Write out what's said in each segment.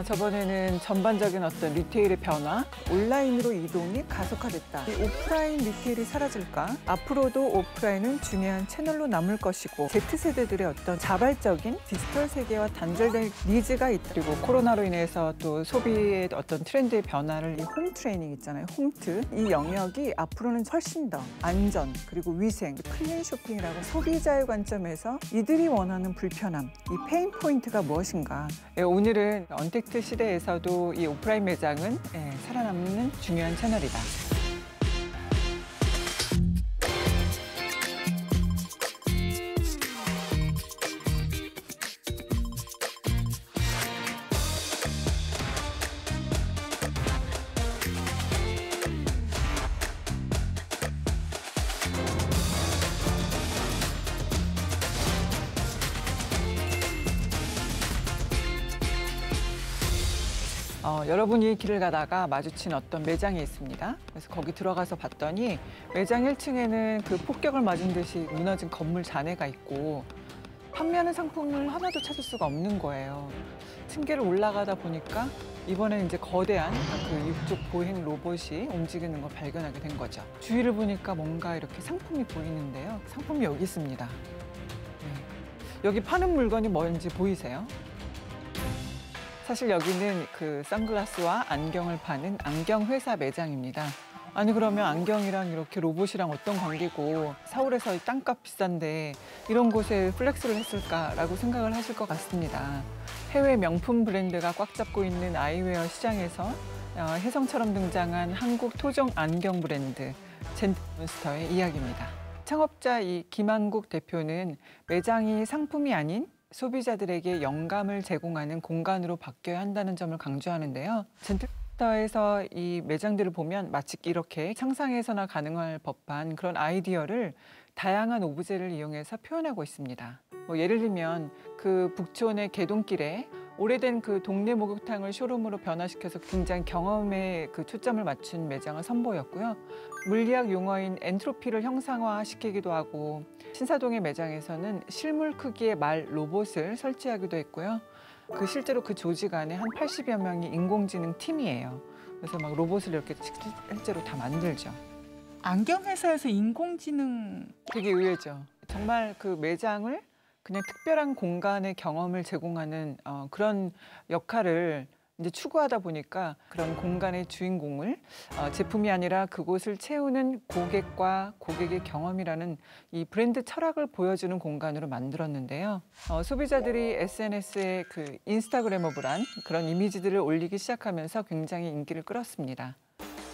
저번에는 전반적인 어떤 리테일의 변화, 온라인으로 이동이 가속화됐다. 이 오프라인 리테일이 사라질까? 앞으로도 오프라인은 중요한 채널로 남을 것이고 Z세대들의 어떤 자발적인 디지털 세계와 단절될 니즈가 있다. 그리고 코로나로 인해서 또 소비의 어떤 트렌드의 변화를 이 홈 트레이닝 있잖아요. 홈트. 이 영역이 앞으로는 훨씬 더 안전, 그리고 위생, 클린 쇼핑이라고 소비자의 관점에서 이들이 원하는 불편함, 이 페인 포인트가 무엇인가? 오늘은 언택트 시대에서도 이 오프라인 매장은 살아남는 중요한 채널이다. 여러분이 길을 가다가 마주친 어떤 매장이 있습니다. 그래서 거기 들어가서 봤더니 매장 1층에는 그 폭격을 맞은 듯이 무너진 건물 잔해가 있고 판매하는 상품을 하나도 찾을 수가 없는 거예요. 층계를 올라가다 보니까 이번에 이제 거대한 그 육족 보행 로봇이 움직이는 걸 발견하게 된 거죠. 주위를 보니까 뭔가 이렇게 상품이 보이는데요. 상품이 여기 있습니다. 네. 여기 파는 물건이 뭔지 보이세요? 사실 여기는 그 선글라스와 안경을 파는 안경 회사 매장입니다. 아니 그러면 안경이랑 이렇게 로봇이랑 어떤 관계고 서울에서 땅값 비싼데 이런 곳에 플렉스를 했을까라고 생각을 하실 것 같습니다. 해외 명품 브랜드가 꽉 잡고 있는 아이웨어 시장에서 혜성처럼 등장한 한국 토종 안경 브랜드 젠몬스터의 이야기입니다. 창업자 이 김한국 대표는 매장이 상품이 아닌 소비자들에게 영감을 제공하는 공간으로 바뀌어야 한다는 점을 강조하는데요. 젠틀스터에서 이 매장들을 보면 마치 이렇게 상상해서나 가능할 법한 그런 아이디어를 다양한 오브제를 이용해서 표현하고 있습니다. 예를 들면 그 북촌의 개동길에 오래된 그 동네 목욕탕을 쇼룸으로 변화시켜서 굉장히 경험에 그 초점을 맞춘 매장을 선보였고요. 물리학 용어인 엔트로피를 형상화시키기도 하고 신사동의 매장에서는 실물 크기의 말 로봇을 설치하기도 했고요. 실제로 그 조직 안에 한 80여 명이 인공지능 팀이에요. 그래서 막 로봇을 이렇게 실제로 다 만들죠. 안경 회사에서 인공지능 되게 의외죠. 정말 그 매장을 그냥 특별한 공간의 경험을 제공하는 그런 역할을 이제 추구하다 보니까 그런 공간의 주인공을 제품이 아니라 그곳을 채우는 고객과 고객의 경험이라는 이 브랜드 철학을 보여주는 공간으로 만들었는데요. 소비자들이 SNS에 그 인스타그래머블한 그런 이미지들을 올리기 시작하면서 굉장히 인기를 끌었습니다.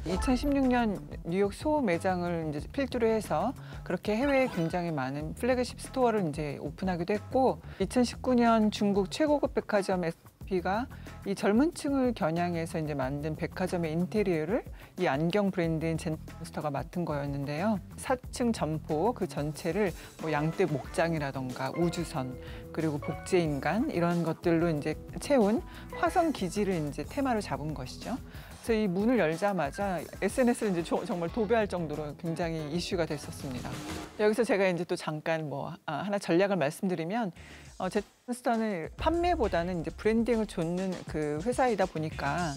2016년 뉴욕 소 매장을 이제 필두로 해서 그렇게 해외에 굉장히 많은 플래그십 스토어를 이제 오픈하기도 했고 2019년 중국 최고급 백화점 SP가 이 젊은 층을 겨냥해서 이제 만든 백화점의 인테리어를 이 안경 브랜드인 젠몬스터가 맡은 거였는데요. 4층 점포 그 전체를 양떼 목장이라던가 우주선 그리고 복제인간 이런 것들로 이제 채운 화성 기지를 이제 테마로 잡은 것이죠. 그래서 이 문을 열자마자 SNS를 이제 정말 도배할 정도로 굉장히 이슈가 됐었습니다. 여기서 제가 이제 또 잠깐 하나 전략을 말씀드리면 젠몬스터는 판매보다는 이제 브랜딩을 좇는 그 회사이다 보니까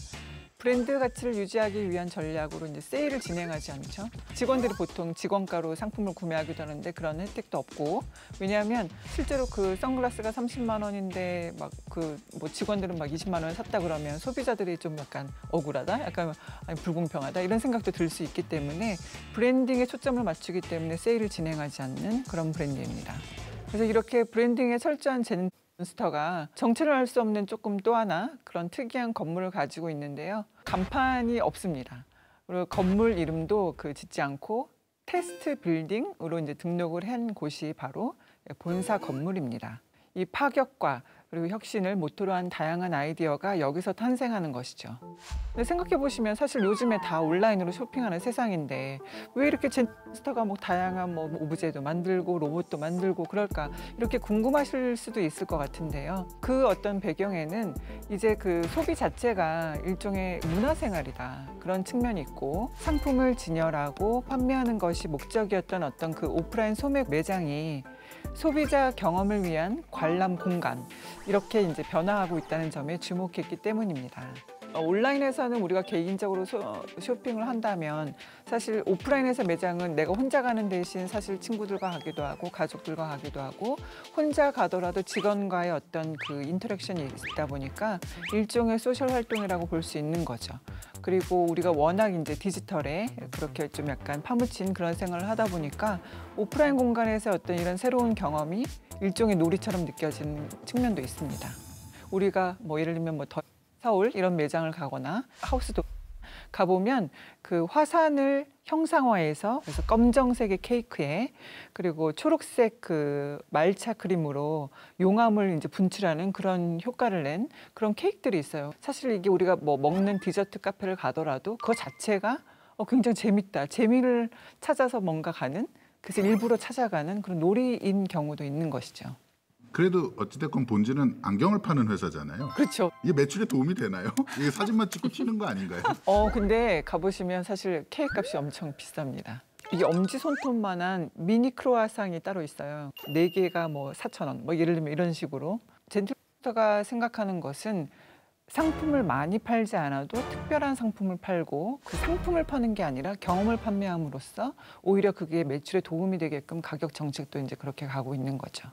브랜드 가치를 유지하기 위한 전략으로 이제 세일을 진행하지 않죠. 직원들이 보통 직원가로 상품을 구매하기도 하는데 그런 혜택도 없고 왜냐하면 실제로 그 선글라스가 30만 원인데 막 직원들은 막 20만 원에 샀다 그러면 소비자들이 좀 약간 억울하다, 약간 불공평하다 이런 생각도 들 수 있기 때문에 브랜딩에 초점을 맞추기 때문에 세일을 진행하지 않는 그런 브랜드입니다. 그래서 이렇게 브랜딩에 철저한 젠몬스터가 정체를 알 수 없는 조금 또 하나 그런 특이한 건물을 가지고 있는데요. 간판이 없습니다. 그리고 건물 이름도 짓지 않고 테스트 빌딩으로 이제 등록을 한 곳이 바로 본사 건물입니다. 이 파격과 그리고 혁신을 모토로 한 다양한 아이디어가 여기서 탄생하는 것이죠. 근데 생각해 보시면 사실 요즘에 다 온라인으로 쇼핑하는 세상인데 왜 이렇게 젠몬스터가 다양한 오브제도 만들고 로봇도 만들고 그럴까 이렇게 궁금하실 수도 있을 것 같은데요. 그 어떤 배경에는 이제 그 소비 자체가 일종의 문화생활이다 그런 측면이 있고 상품을 진열하고 판매하는 것이 목적이었던 어떤 그 오프라인 소매 매장이 소비자 경험을 위한 관람 공간 이렇게 이제 변화하고 있다는 점에 주목했기 때문입니다. 온라인에서는 우리가 개인적으로 쇼핑을 한다면 사실 오프라인에서 매장은 내가 혼자 가는 대신 사실 친구들과 가기도 하고 가족들과 가기도 하고 혼자 가더라도 직원과의 어떤 그 인터랙션이 있다 보니까 일종의 소셜 활동이라고 볼 수 있는 거죠. 그리고 우리가 워낙 이제 디지털에 그렇게 좀 약간 파묻힌 그런 생활을 하다 보니까 오프라인 공간에서 어떤 이런 새로운 경험이 일종의 놀이처럼 느껴지는 측면도 있습니다. 우리가 뭐 예를 들면 뭐 서울 이런 매장을 가거나 하우스도 가보면 그 화산을 형상화해서 그래서 검정색의 케이크에 그리고 초록색 그 말차 크림으로 용암을 이제 분출하는 그런 효과를 낸 그런 케이크들이 있어요. 사실 이게 우리가 뭐 먹는 디저트 카페를 가더라도 그거 자체가 굉장히 재밌다. 재미를 찾아서 뭔가 가는 그래서 일부러 찾아가는 그런 놀이인 경우도 있는 것이죠. 그래도 어찌됐건 본질은 안경을 파는 회사잖아요. 그렇죠. 이게 매출에 도움이 되나요? 이게 사진만 찍고 튀는 거 아닌가요? 근데 가보시면 사실 케이크 값이 엄청 비쌉니다. 이게 엄지손톱만한 미니 크로아상이 따로 있어요. 4개가 뭐 4,000원, 뭐 예를 들면 이런 식으로. 젠틀부터가 생각하는 것은 상품을 많이 팔지 않아도 특별한 상품을 팔고 그 상품을 파는 게 아니라 경험을 판매함으로써 오히려 그게 매출에 도움이 되게끔 가격 정책도 이제 그렇게 가고 있는 거죠.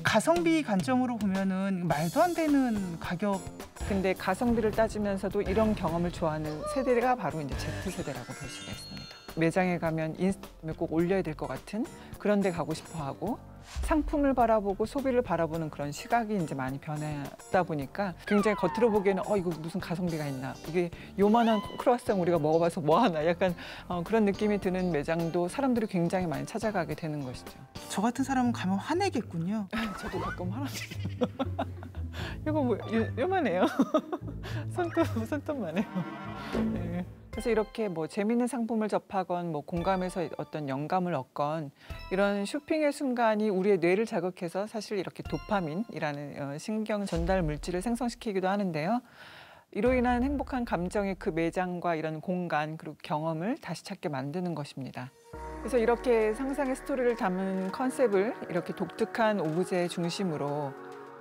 가성비 관점으로 보면은 말도 안 되는 가격. 근데 가성비를 따지면서도 이런 경험을 좋아하는 세대가 바로 이제 Z세대라고 볼 수가 있습니다. 매장에 가면 인스타그램에 꼭 올려야 될 것 같은 그런 데 가고 싶어 하고 상품을 바라보고 소비를 바라보는 그런 시각이 이제 많이 변하다 보니까 굉장히 겉으로 보기에는 이거 무슨 가성비가 있나, 이게 요만한 크로와상 우리가 먹어봐서 뭐 하나, 약간 그런 느낌이 드는 매장도 사람들이 굉장히 많이 찾아가게 되는 것이죠. 저 같은 사람은 가면 화내겠군요. 저도 가끔 화나죠. 이거 뭐 요만해요. 손톱만 해요. 네. 그래서 이렇게 뭐 재미있는 상품을 접하건 뭐 공감해서 어떤 영감을 얻건 이런 쇼핑의 순간이 우리의 뇌를 자극해서 사실 이렇게 도파민이라는 신경 전달 물질을 생성시키기도 하는데요. 이로 인한 행복한 감정이 그 매장과 이런 공간 그리고 경험을 다시 찾게 만드는 것입니다. 그래서 이렇게 상상의 스토리를 담은 컨셉을 이렇게 독특한 오브제 중심으로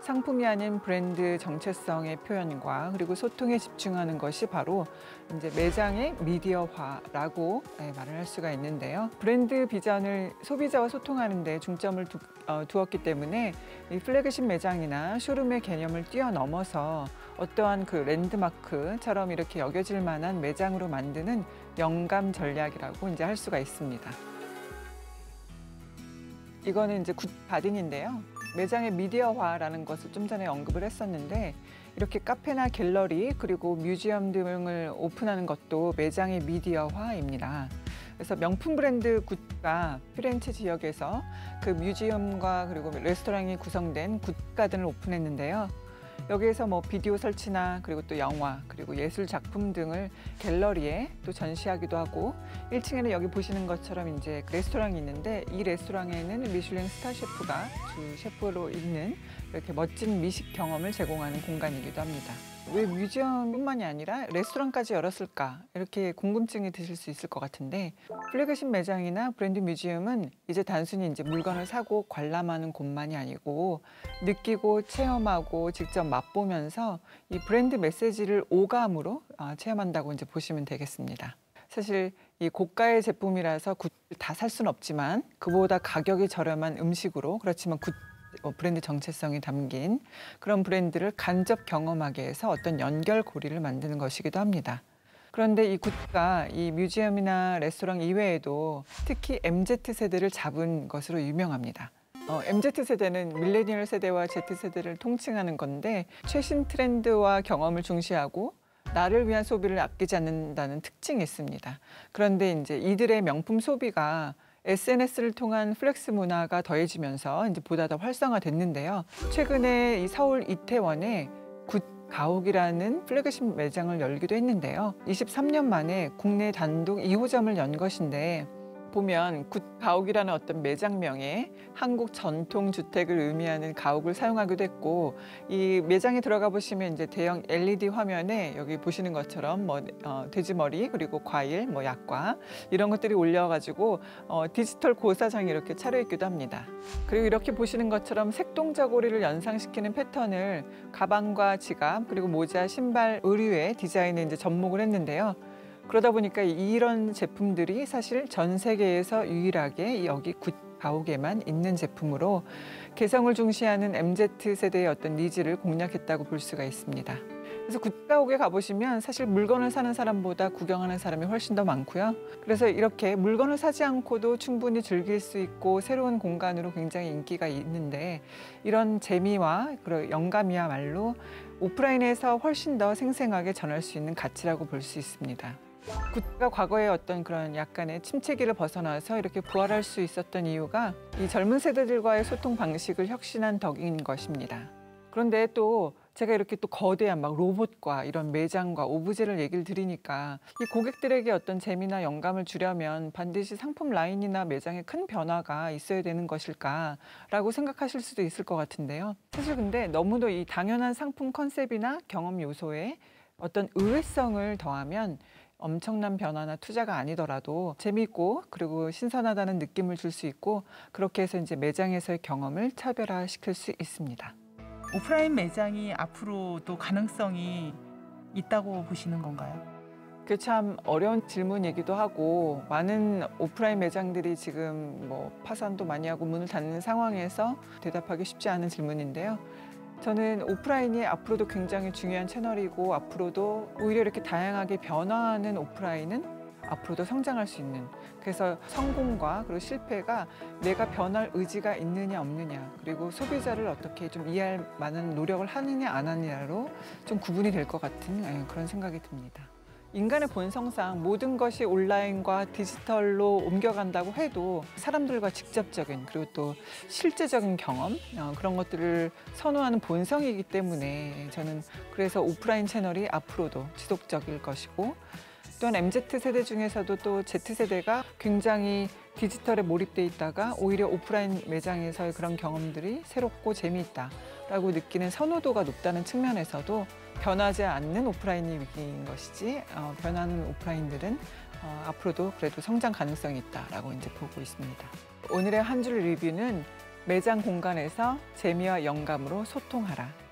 상품이 아닌 브랜드 정체성의 표현과 그리고 소통에 집중하는 것이 바로 이제 매장의 미디어화라고 말을 할 수가 있는데요. 브랜드 비전을 소비자와 소통하는 데 중점을 두었기 때문에 이 플래그십 매장이나 쇼룸의 개념을 뛰어넘어서 어떠한 그 랜드마크처럼 이렇게 여겨질 만한 매장으로 만드는 영감 전략이라고 이제 할 수가 있습니다. 이거는 이제 굿바딘인데요. 매장의 미디어화라는 것을 좀 전에 언급을 했었는데 이렇게 카페나 갤러리 그리고 뮤지엄 등을 오픈하는 것도 매장의 미디어화입니다. 그래서 명품 브랜드 굿가 피렌체 지역에서 그 뮤지엄과 그리고 레스토랑이 구성된 굿가든을 오픈했는데요. 여기에서 뭐 비디오 설치나 그리고 또 영화 그리고 예술 작품 등을 갤러리에 또 전시하기도 하고 1층에는 여기 보시는 것처럼 이제 레스토랑이 있는데 이 레스토랑에는 미슐랭 스타 셰프가 주 셰프로 있는 이렇게 멋진 미식 경험을 제공하는 공간이기도 합니다. 왜 뮤지엄뿐만이 아니라 레스토랑까지 열었을까 이렇게 궁금증이 드실 수 있을 것 같은데 플래그십 매장이나 브랜드 뮤지엄은 이제 단순히 이제 물건을 사고 관람하는 곳만이 아니고 느끼고 체험하고 직접 맛보면서 이 브랜드 메시지를 오감으로 체험한다고 이제 보시면 되겠습니다. 사실 이 고가의 제품이라서 다 살 수는 없지만 그보다 가격이 저렴한 음식으로 그렇지만 브랜드 정체성이 담긴 그런 브랜드를 간접 경험하게 해서 어떤 연결고리를 만드는 것이기도 합니다. 그런데 이 굿가 이 뮤지엄이나 레스토랑 이외에도 특히 MZ세대를 잡은 것으로 유명합니다. MZ세대는 밀레니얼 세대와 Z세대를 통칭하는 건데 최신 트렌드와 경험을 중시하고 나를 위한 소비를 아끼지 않는다는 특징이 있습니다. 그런데 이제 이들의 명품 소비가 SNS를 통한 플렉스 문화가 더해지면서 이제 보다 더 활성화됐는데요. 최근에 이 서울 이태원에 굿가옥이라는 플래그십 매장을 열기도 했는데요. 23년 만에 국내 단독 2호점을 연 것인데 보면 굿가옥이라는 어떤 매장명에 한국 전통 주택을 의미하는 가옥을 사용하기도 했고, 이 매장에 들어가 보시면 이제 대형 LED 화면에 여기 보시는 것처럼 뭐 돼지머리 그리고 과일, 뭐 약과 이런 것들이 올려가지고 디지털 고사장이 이렇게 차려 있기도 합니다. 그리고 이렇게 보시는 것처럼 색동자고리를 연상시키는 패턴을 가방과 지갑 그리고 모자, 신발, 의류에 디자인에 이제 접목을 했는데요. 그러다 보니까 이런 제품들이 사실 전 세계에서 유일하게 여기 굿가옥에만 있는 제품으로 개성을 중시하는 MZ세대의 어떤 니즈를 공략했다고 볼 수가 있습니다. 그래서 굿가옥에 가보시면 사실 물건을 사는 사람보다 구경하는 사람이 훨씬 더 많고요. 그래서 이렇게 물건을 사지 않고도 충분히 즐길 수 있고 새로운 공간으로 굉장히 인기가 있는데, 이런 재미와 그리고 영감이야말로 오프라인에서 훨씬 더 생생하게 전할 수 있는 가치라고 볼 수 있습니다. 굿가 과거의 어떤 그런 약간의 침체기를 벗어나서 이렇게 부활할 수 있었던 이유가 이 젊은 세대들과의 소통 방식을 혁신한 덕인 것입니다. 그런데 또 제가 이렇게 또 거대한 막 로봇과 이런 매장과 오브제를 얘기를 드리니까 이 고객들에게 어떤 재미나 영감을 주려면 반드시 상품 라인이나 매장에 큰 변화가 있어야 되는 것일까라고 생각하실 수도 있을 것 같은데요. 사실 근데 너무도 이 당연한 상품 컨셉이나 경험 요소에 어떤 의외성을 더하면 엄청난 변화나 투자가 아니더라도 재미있고 그리고 신선하다는 느낌을 줄 수 있고, 그렇게 해서 이제 매장에서의 경험을 차별화시킬 수 있습니다. 오프라인 매장이 앞으로도 가능성이 있다고 보시는 건가요? 그게 참 어려운 질문이기도 하고, 많은 오프라인 매장들이 지금 뭐 파산도 많이 하고 문을 닫는 상황에서 대답하기 쉽지 않은 질문인데요. 저는 오프라인이 앞으로도 굉장히 중요한 채널이고, 앞으로도 오히려 이렇게 다양하게 변화하는 오프라인은 앞으로도 성장할 수 있는, 그래서 성공과 그리고 실패가 내가 변할 의지가 있느냐 없느냐, 그리고 소비자를 어떻게 좀 이해할 만한 노력을 하느냐 안 하느냐로 좀 구분이 될 것 같은 그런 생각이 듭니다. 인간의 본성상 모든 것이 온라인과 디지털로 옮겨간다고 해도 사람들과 직접적인 그리고 또 실제적인 경험, 그런 것들을 선호하는 본성이기 때문에 저는 그래서 오프라인 채널이 앞으로도 지속적일 것이고, 또한 MZ세대 중에서도 또 Z세대가 굉장히 디지털에 몰입돼 있다가 오히려 오프라인 매장에서의 그런 경험들이 새롭고 재미있다라고 느끼는 선호도가 높다는 측면에서도 변하지 않는 오프라인이 위기인 것이지, 변하는 오프라인들은 앞으로도 그래도 성장 가능성이 있다라고 이제 보고 있습니다. 오늘의 한 줄 리뷰는 매장 공간에서 재미와 영감으로 소통하라.